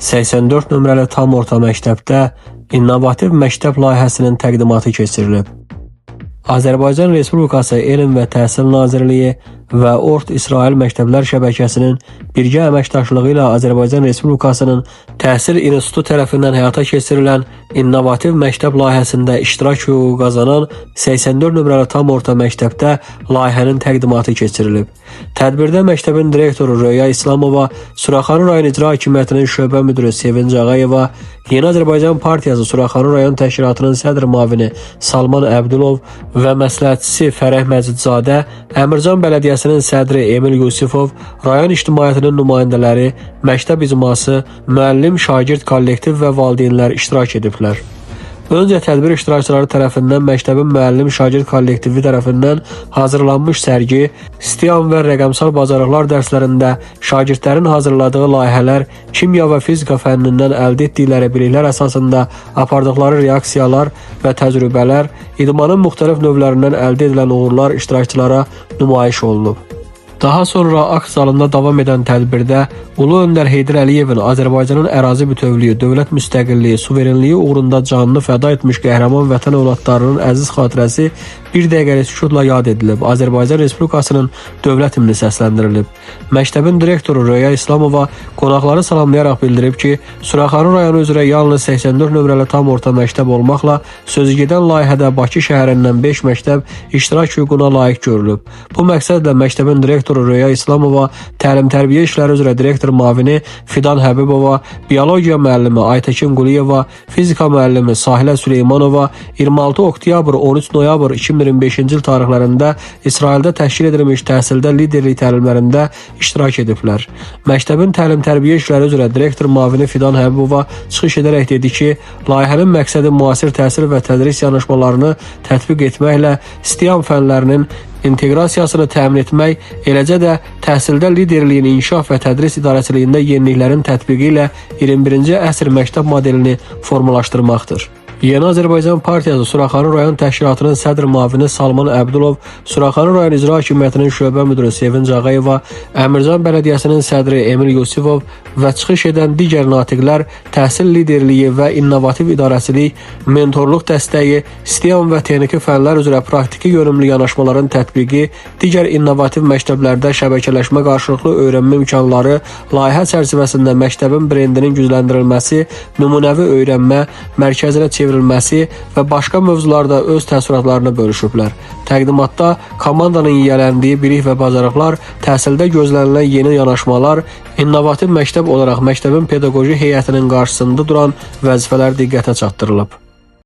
84 nömrəli tam orta məktəbdə innovativ məktəb layihəsinin təqdimatı keçirilib. Azərbaycan Respublikası Elm və Təhsil Nazirliyi və Ort İsrail Məktəblər Şəbəkəsinin birgə əməkdaşlığı ilə Azərbaycan Respublikasının Təhsil İnstitutu tərəfindən həyata keçirilən innovativ məktəb layihəsində iştirak hüququ qazanan 84 nömrəli tam orta məktəbdə layihənin təqdimatı keçirilib. Tədbirdə məktəbin direktoru Röya İslamova, Suraxanı rayon İcra Hakimiyyətinin şöbə müdürü Sevinc Ağayeva, Yeni Azərbaycan Partiyası Suraxanı rayon təşkilatının sədr müavini Salman Əbdülov və məsləhətçisi Fərəh Məcidzadə, Əmircan Bələdiyyəsinin sədri Emil Yusifov, rayon ictimaiyyətinin nümayəndələri, məktəb icması, müəllim, şagird, kollektiv və valideynlər iştirak ediblər. Öncə tədbir iştirakçıları tərəfindən məktəbin müəllim şagird kollektivi tərəfindən hazırlanmış sərgi, STEAM və rəqəmsal bacarıqlar dərslərində şagirdlərin hazırladığı layihələr, kimya və fizika fənnindən əldə etdikləri biliklər əsasında apardıqları reaksiyalar və təcrübələr, idmanın müxtəlif növlərindən əldə edilən uğurlar iştirakçılara nümayiş olunub. Daha sonra akt zalında davam edən tədbirdə Ulu Öndər Heydər Əliyevin Azərbaycanın ərazi bütövlüyü, dövlət müstəqilliyi, suverenliyi uğrunda canını fəda etmiş qəhrəman vətən övladlarının əziz xatirəsi bir dəqiqəlik sükutla yad edilib. Azərbaycan Respublikasının dövlət himni səsləndirilib. Məktəbin direktoru Röya İslamova qonaqları salamlayaraq bildirib ki, Suraxanı rayonu üzrə yalnız 84 nömrəli tam orta məktəb olmaqla sözügedən layihədə Bakı şəhərindən 5 məktəb iştirak hüququna layiq görülüb. Bu məqsədlə məktəbin direktoru Röya İslamova, təlim-tərbiyə işləri üzrə direktor müavini Fidan Həbibova, biologiya müəllimi Aytəkin Quliyeva, fizika müəllimi Sahilə Süleymanova 26 oktyabr 13 noyabr 2025-ci il tarixlərində İsraildə təşkil edilmiş təhsildə liderlik təlimlərində iştirak ediblər. Məktəbin təlim-tərbiyə işləri üzrə direktor müavini Fidan Həbibova çıxış edərək dedi ki, layihənin məqsədi müasir təhsil və tədris yanaşmalarını tətbiq etməklə STEAM fənlərinin inteqrasiyasını təmin etmək, eləcə də təhsildə liderliyin inkişaf və tədris idarəçiliyində yeniliklərin tətbiqi ilə 21-ci əsr məktəb modelini formalaşdırmaqdır. Yeni Azərbaycan Partiyası Suraxanı rayon təşkilatının sədr müavini Salman Əbdülov, Suraxanı rayon İcra Hakimiyyətinin şöbə müdürü Sevinc Ağayeva, Əmircan Bələdiyyəsinin sədri Emil Yusifov və çıxış edən digər natiqlər təhsil liderliyi və innovativ idarəçilik, mentorluq dəstəyi, STEAM və texniki fənlər üzrə praktiki yönümlü yanaşmaların tətbiqi, digər innovativ məktəblərdə şəbəkələşmə qarşılıqlı öyrənmə imkanları, layihə çərçivəsində məktəbin brendinin gücləndirilməsi, nümunəvi öyrənmə, mərkəzinə çevrilməsi və başqa mövzularda öz təəssüratlarını bölüşüblər. Təqdimatda komandanın yiyələndiyi bilik və bacarıqlar, təhsildə gözlənilən yeni yanaşmalar, innovativ məktəb olaraq məktəbin pedaqoji heyətinin qarşısında duran vəzifələr diqqətə çatdırılıb.